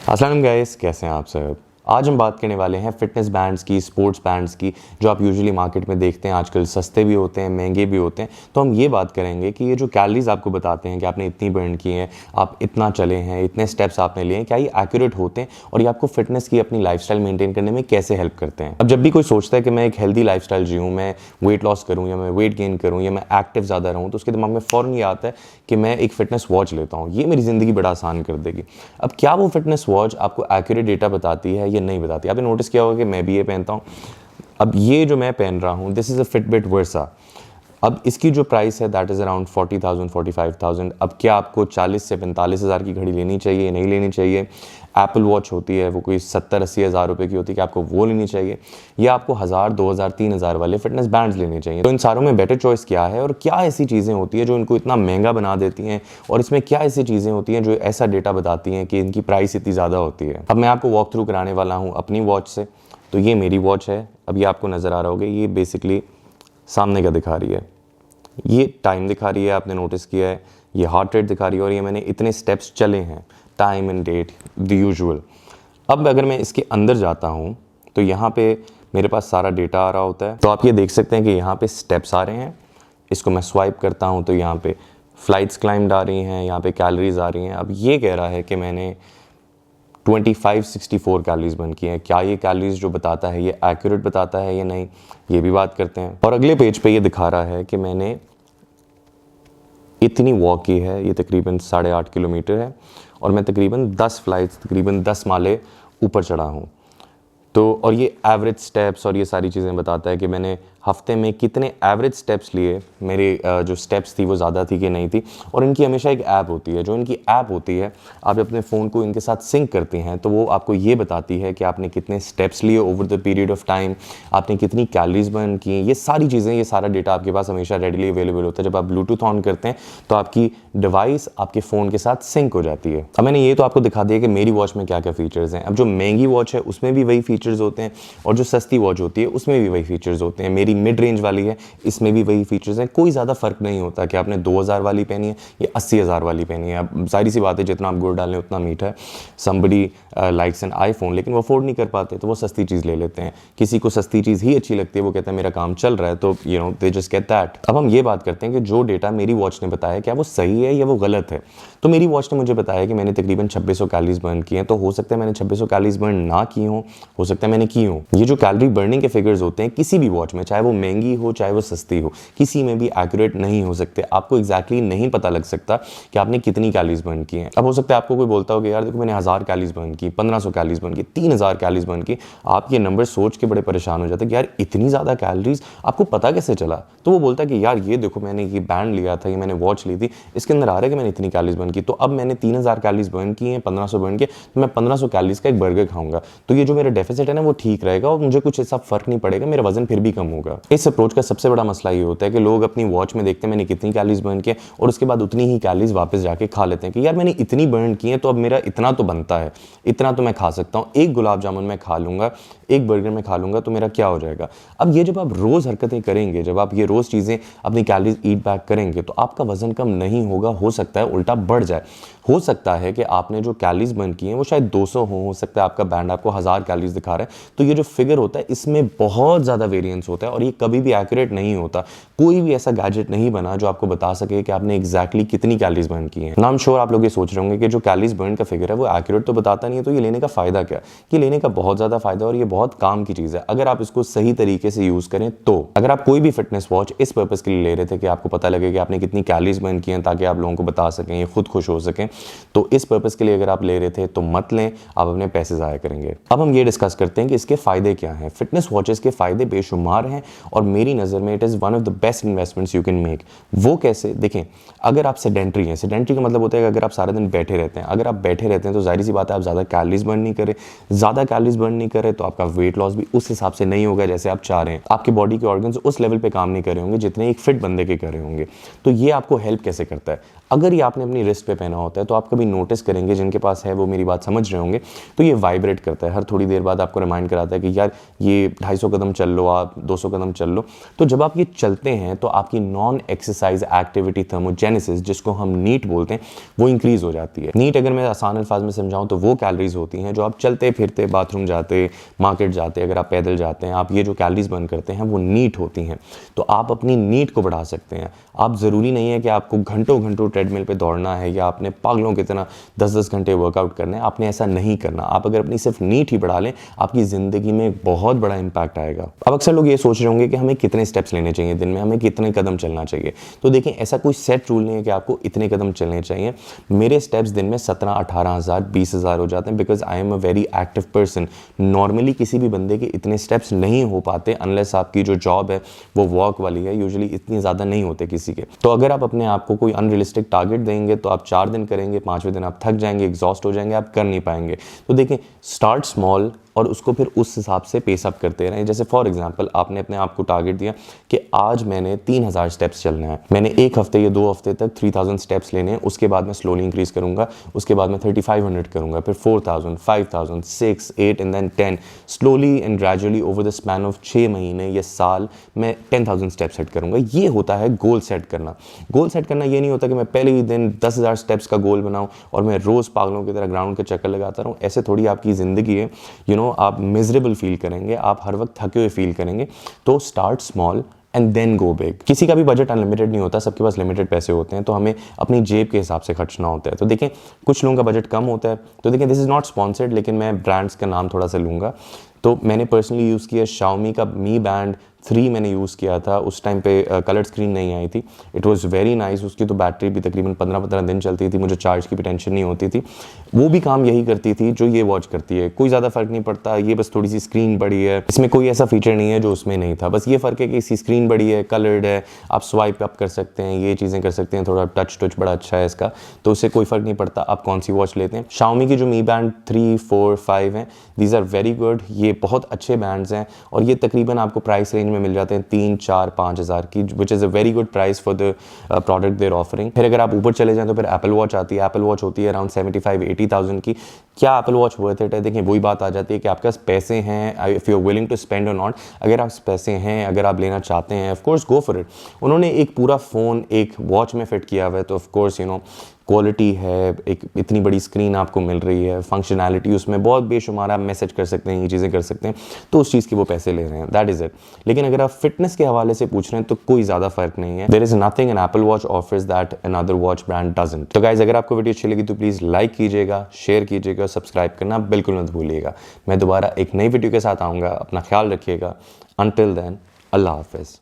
अस्सलाम गाइस, कैसे हैं आप सब। आज हम बात करने वाले हैं फिटनेस बैंड्स की, स्पोर्ट्स बैंड्स की, जो आप यूजुअली मार्केट में देखते हैं। आजकल सस्ते भी होते हैं, महंगे भी होते हैं। तो हम ये बात करेंगे कि ये जो कैलोरीज आपको बताते हैं कि आपने इतनी बर्न की हैं, आप इतना चले हैं, इतने स्टेप्स आपने लिए हैं, क्या ये एक्यूरेट होते हैं और ये आपको फिटनेस की अपनी लाइफस्टाइल मेंटेन करने में कैसे हेल्प करते हैं। अब जब भी कोई सोचता है कि मैं एक हेल्दी लाइफस्टाइल जीऊँ, मैं वेट लॉस करूँ या मैं वेट गेन करूँ या मैं एक्टिव ज़्यादा रहूँ, तो उसके दिमाग में फ़ौरन ये आता है कि मैं एक फिटनेस वॉच लेता हूँ, ये मेरी ज़िंदगी बड़ा आसान कर देगी। अब क्या वो फिटनेस वॉच आपको एक्यूरेट डेटा बताती है या नहीं बताती? आपने नोटिस किया होगा कि मैं भी ये पहनता हूँ। अब ये जो मैं पहन रहा हूँ, this is a Fitbit Versa. अब इसकी जो प्राइस है दैट इज़ अराउंड 40,000 45,000। अब क्या आपको 40 से 45 हज़ार की घड़ी लेनी चाहिए, नहीं लेनी चाहिए? एप्पल वॉच होती है, वो कोई 70-80 हज़ार रुपये की होती है, कि आपको वो लेनी चाहिए या आपको 1,000 2,000 3,000 वाले फिटनेस बैंड्स लेने चाहिए? तो इन सारों में बेटर चॉइस क्या है और क्या ऐसी चीज़ें होती है जो इनको इतना महंगा बना देती हैं, और इसमें क्या ऐसी चीज़ें होती हैं जो ऐसा डेटा बताती हैं कि इनकी प्राइस इतनी ज़्यादा होती है? अब मैं आपको वॉक थ्रू कराने वाला हूँ अपनी वॉच से। तो ये मेरी वॉच है, अब ये आपको नज़र आ रहा होगा, ये बेसिकली सामने का दिखा रही है, ये टाइम दिखा रही है, आपने नोटिस किया है, ये हार्ट रेट दिखा रही है और ये मैंने इतने स्टेप्स चले हैं, time and date the usual. अब अगर मैं इसके अंदर जाता हूँ तो यहाँ पे मेरे पास सारा डेटा आ रहा होता है। तो आप ये देख सकते हैं कि यहाँ पे स्टेप्स आ रहे हैं, इसको मैं स्वाइप करता हूँ तो यहाँ पे फ्लाइट्स क्लाइम्ड आ रही हैं, यहाँ पे कैलोरीज आ रही हैं। अब ये कह रहा है कि मैंने 2564 कैलोरीज बर्न की हैं। क्या ये कैलोरीज जो बताता है ये एक्यूरेट बताता है या नहीं, ये भी बात करते हैं। और अगले पेज पे ये दिखा रहा है कि मैंने इतनी वॉक की है, ये तकरीबन 8.5 किलोमीटर है और मैं तकरीबन 10 फ्लाइट्स, तकरीबन 10 माले ऊपर चढ़ा हूँ। तो और ये एवरेज स्टेप्स और ये सारी चीज़ें बताता है कि मैंने हफ्ते में कितने एवरेज स्टेप्स लिए, मेरे जो स्टेप्स थी वो ज़्यादा थी कि नहीं थी। और इनकी हमेशा एक ऐप होती है, जो इनकी ऐप होती है, आप अपने फ़ोन को इनके साथ सिंक करते हैं तो वो आपको ये बताती है कि आपने कितने स्टेप्स लिए over the period of time, आपने कितनी कैलोरीज बर्न की, ये सारी चीज़ें, ये सारा डेटा आपके पास हमेशा रेडीली अवेलेबल होता है। जब आप ब्लूटूथ ऑन करते हैं तो आपकी डिवाइस आपके फ़ोन के साथ सिंक हो जाती है। अब मैंने ये तो आपको दिखा दिया कि मेरी वॉच में क्या क्या फ़ीचर्स हैं। अब जो महंगी वॉच है उसमें भी वही फीचर्स होते हैं और जो सस्ती वॉच होती है उसमें भी वही फीचर्स होते हैं। मेरी मिड रेंज वाली है, इसमें भी वही फीचर्स हैं। कोई ज़्यादा फ़र्क नहीं होता कि आपने 2,000 वाली पहनी है या 80,000 वाली पहनी है। अब जाहिर सी बात है, जितना आप गुड़ डालें उतना मीठा है। समबडी लाइक्स एन आईफोन, लेकिन वो अफोर्ड नहीं कर पाते तो वो सस्ती चीज़ ले लेते हैं। किसी को सस्ती चीज़ ही अच्छी लगती है, वो कहता है मेरा काम चल रहा है, तो दे जस्ट गेट दैट। अब हम ये बात करते हैं कि जो डेटा मेरी वॉच ने बताया क्या वो सही है या वो गलत है। तो मेरी वॉच ने मुझे बताया कि मैंने तकरीबन 2600 कैलोरीज बर्न की हैं। तो हो सकता है मैंने 2600 कैलोरीज बर्न ना की हो सकता है मैंने की हो। ये जो कैलोरी बर्निंग के फिगर्स होते हैं किसी भी वॉच में, चाहे वो महंगी हो चाहे वो सस्ती हो, किसी में भी एक्यूरेट नहीं हो सकते। आपको एग्जैक्टली नहीं पता लग सकता कि आपने कितनी कैलोरीज बर्न की हैं। अब हो सकता है आपको कोई बोलता हो कि यार देखो मैंने 1000 कैलोरीज बर्न की, 1500 कैलोरीज बर्न की, 3000 कैलोरीज बर्न की। आप ये नंबर सोच के बड़े परेशान हो जाते हैं कि यार इतनी ज़्यादा कैलोरीज आपको पता कैसे चला? तो वो बोलता है कि यार ये देखो मैंने ये बैंड लिया था, ये मैंने वॉच ली थी, इसके अंदर आ रहा है कि मैंने इतनी कैलोरीज बर्न की। तो अब मैंने 3000 कैलोरीज बर्न की हैं, 1500 बर्न किए, तो मैं 1500 कैलोरीज का एक बर्गर खाऊंगा। तो ये जो मेरा डेफिसिट है ना वो ठीक रहेगा और मुझे कुछ ऐसा फर्क नहीं पड़ेगा, मेरा वजन फिर भी कम होगा। इस अप्रोच का सबसे बड़ा मसला ये होता है कि लोग अपनी वॉच में देखते हैं मैंने कितनी कैलोरीज बर्न की और उसके बाद उतनी ही कैलोरीज वापस जाके खा लेते हैं कि यार मैंने इतनी बर्न की है तो अब मेरा इतना तो बनता है, इतना तो मैं खा सकता हूँ। एक गुलाब जामुन मैं खा लूंगा, एक बर्गर में खा लूंगा तो मेरा क्या हो जाएगा? अब ये जब आप रोज़ हरकतें करेंगे, जब आप ये रोज़ चीज़ें अपनी कैलोरीज ईट बैक करेंगे तो आपका वजन कम नहीं होगा, हो सकता है उल्टा बढ़ जाए। हो सकता है कि आपने जो कैलोरीज बर्न की हैं वो शायद 200 हो सकता है आपका बैंड आपको 1000 कैलोरीज दिखा रहा है। तो ये जो फिगर होता है इसमें बहुत ज़्यादा वेरिएंस होता है और ये कभी भी एक्यूरेट नहीं होता। कोई भी ऐसा गैजेट नहीं बना जो आपको बता सके कि आपने एग्जैक्टली कितनी कैलोरीज बर्न की हैं। ना हम श्योर आप लोग ये सोच रहे होंगे कि जो कैलोरीज बर्न का फिगर है वो एक्यूरेट तो बताता नहीं है, तो ये लेने का फ़ायदा क्या? ये लेने का बहुत ज़्यादा फ़ायदा और ये बहुत काम की चीज़ है अगर आप इसको सही तरीके से यूज़ करें। तो अगर आप कोई भी फिटनेस वॉच इस पर्पज़ के लिए ले रहे थे कि आपको पता लगे कि आपने कितनी कैलोरीज बर्न की हैं ताकि आप लोगों को बता सकें, ये खुद खुश हो सकें, तो इस पर्पज़ के लिए अगर आप ले रहे थे तो मत लें, आप अपने पैसे ज़ाया करेंगे। अब हम ये डिस्कस करते हैं कि इसके फ़ायदे क्या हैं। फिटनेस वॉचेस के फ़ायदे बेशुमार हैं और मेरी नज़र में it is one of the best investments you can make. वो कैसे? देखें, अगर आप सेडेंट्री हैं, सेडेंट्री का मतलब होता है कि अगर आप सारा दिन बैठे रहते हैं, अगर आप बैठे रहते हैं तो जाहिर सी बात है आप ज़्यादा कैलोरीज बर्न नहीं करें। ज़्यादा कैलोरीज बर्न नहीं करें तो आपका वेट लॉस भी उस हिसाब से नहीं होगा जैसे आप चाह रहे हैं। आपके बॉडी के ऑर्गन्स उस लेवल पे काम नहीं कर रहे होंगे जितने एक फिट बंदे के कर रहे होंगे। तो ये आपको हेल्प कैसे करता है? अगर ये आपने अपनी रिस्ट पे पहना होता है तो आप कभी नोटिस करेंगे, जिनके पास है वो मेरी बात समझ रहे होंगे, तो ये वाइब्रेट करता है, हर थोड़ी देर बाद आपको रिमाइंड कराता है कि यार ये 250 कदम चल लो, आप 200 कदम चल लो। तो जब आप ये चलते हैं तो आपकी नॉन एक्सरसाइज एक्टिविटी थर्मोजेनेसिस, जिसको हम नीट बोलते हैं, वो इंक्रीज हो जाती है। नीट अगर मैं आसान अल्फाज में समझाऊं तो वो कैलोरीज होती हैं जो आप चलते फिरते, बाथरूम जाते, मार्केट जाते, अगर आप पैदल जाते हैं, आप ये जो कैलोरीज बर्न करते हैं वो नीट होती हैं। तो आप अपनी नीट को बढ़ा सकते हैं। आप ज़रूरी नहीं है कि आपको घंटों घंटों ट्रेडमिल पे दौड़ना है या आपने पागलों की तरह 10-10 घंटे वर्कआउट करना है। आपने ऐसा नहीं करना। आप अगर अपनी सिर्फ नीट ही बढ़ा लें, आपकी ज़िंदगी में बहुत बड़ा इंपैक्ट आएगा। अब अक्सर लोग ये सोच रहे होंगे कि हमें कितने स्टेप्स लेने चाहिए दिन में, हमें कितने कदम चलना चाहिए। तो देखें, ऐसा कोई सेट रूल नहीं है कि आपको इतने कदम चलने चाहिए। मेरे स्टेप्स दिन में 17-18,000 20,000 हो जाते हैं, because I am a very active person. Normally किसी भी बंदे के इतने स्टेप्स नहीं हो पाते अनलेस आपकी जो जॉब है वो वॉक वाली है। यूजुअली इतनी ज़्यादा नहीं होते किसी के। तो अगर आप अपने आप को कोई अनरियलिस्टिक टारगेट देंगे तो आप 4 दिन करेंगे, 5वें दिन आप थक जाएंगे, एग्जॉस्ट हो जाएंगे, आप कर नहीं पाएंगे। तो देखें, स्टार्ट स्मॉल और उसको फिर उस हिसाब से पेस अप करते रहें। जैसे फॉर एग्जांपल, आपने अपने आप को टारगेट दिया कि आज मैंने 3,000 स्टेप्स चलना है। मैंने 1 हफ्ते या 2 हफ्ते तक 3,000 स्टेप्स लेने हैं। उसके बाद मैं स्लोली इंक्रीज करूंगा, उसके बाद मैं 3,500 करूंगा, फिर 4,000, 5,000, 6, 8 and then 10। Slowly and gradually over the span of 6 महीने या साल मैं 10,000 स्टेप्स सेट करूंगा। ये होता है गोल सेट करना। गोल सेट करना ये नहीं होता कि मैं पहले ही दिन 10,000 स्टेप्स का गोल बनाऊं और मैं रोज पागलों की तरह ग्राउंड के चक्कर लगाता रहूं। ऐसे थोड़ी आपकी जिंदगी है। आप मिजरेबल फील करेंगे, आप हर वक्त थके हुए फील करेंगे। तो start small and then go big. किसी का भी बजट अनलिमिटेड नहीं होता, सबके पास लिमिटेड पैसे होते हैं। तो हमें अपनी जेब के हिसाब से खर्चना होता है। तो देखें, कुछ लोगों का बजट कम होता है। तो देखें, दिस इज़ नॉट स्पॉन्सर्ड, लेकिन मैं ब्रांड्स का नाम थोड़ा सा लूँगा। तो मैंने पर्सनली यूज़ किया Xiaomi का Mi Band 3 मैंने यूज़ किया था। उस टाइम पे कलर स्क्रीन नहीं आई थी। It was very nice. उसकी तो बैटरी भी तकरीबन 15-15 दिन चलती थी। मुझे चार्ज की भी टेंशन नहीं होती थी। वो भी काम यही करती थी जो ये वॉच करती है। कोई ज़्यादा फ़र्क नहीं पड़ता। ये बस थोड़ी सी स्क्रीन बड़ी है, इसमें कोई ऐसा फीचर नहीं है जो उसमें नहीं था। बस ये फ़र्क है कि इसकी स्क्रीन बड़ी है, कलर्ड है, आप स्वाइप अप कर सकते हैं, ये चीज़ें कर सकते हैं, थोड़ा टच बड़ा अच्छा है इसका। तो उससे कोई फ़र्क नहीं पड़ता आप कौन सी वॉच लेते हैं। Xiaomi की जो Mi Band 3, 4, 5 हैं, दीज आर वेरी गुड। ये बहुत अच्छे बैंड्स हैं और ये तकरीबन आपको प्राइस रेंज में मिल जाते हैं 3-4-5 हज़ार की, which is a very good price for the product they're offering. फिर अगर आप ऊपर चले जाएं तो फिर एप्पल वॉच आती है। एप्पल वॉच होती है अराउंड 75-80,000 की। क्या एप्पल वॉच वर्थ इट है? देखिए, वही बात आ जाती है कि आपके पास पैसे हैं, if you are willing to spend और नॉट। अगर आप पैसे हैं, अगर आप लेना चाहते हैं, of course go for it. उन्होंने एक पूरा फ़ोन एक वॉच में फिट किया हुआ है, तो ऑफ कोर्स क्वालिटी है, एक इतनी बड़ी स्क्रीन आपको मिल रही है, फंक्शनैलिटी उसमें बहुत बेशुमार, आप मैसेज कर सकते हैं, ये चीज़ें कर सकते हैं, तो उस चीज़ की वो पैसे ले रहे हैं। That is it. लेकिन अगर आप फिटनेस के हवाले से पूछ रहे हैं तो कोई ज़्यादा फर्क नहीं है। There is nothing an Apple Watch offers that another watch brand doesn't. तो गाइज, अगर आपको वीडियो अच्छी लगी तो प्लीज़ लाइक कीजिएगा, शेयर कीजिएगा और सब्सक्राइब करना बिल्कुल मत भूलिएगा। मैं दोबारा एक नई वीडियो के साथ आऊँगा। अपना ख्याल रखिएगा। अनटिल देन, अल्लाह हाफिज़।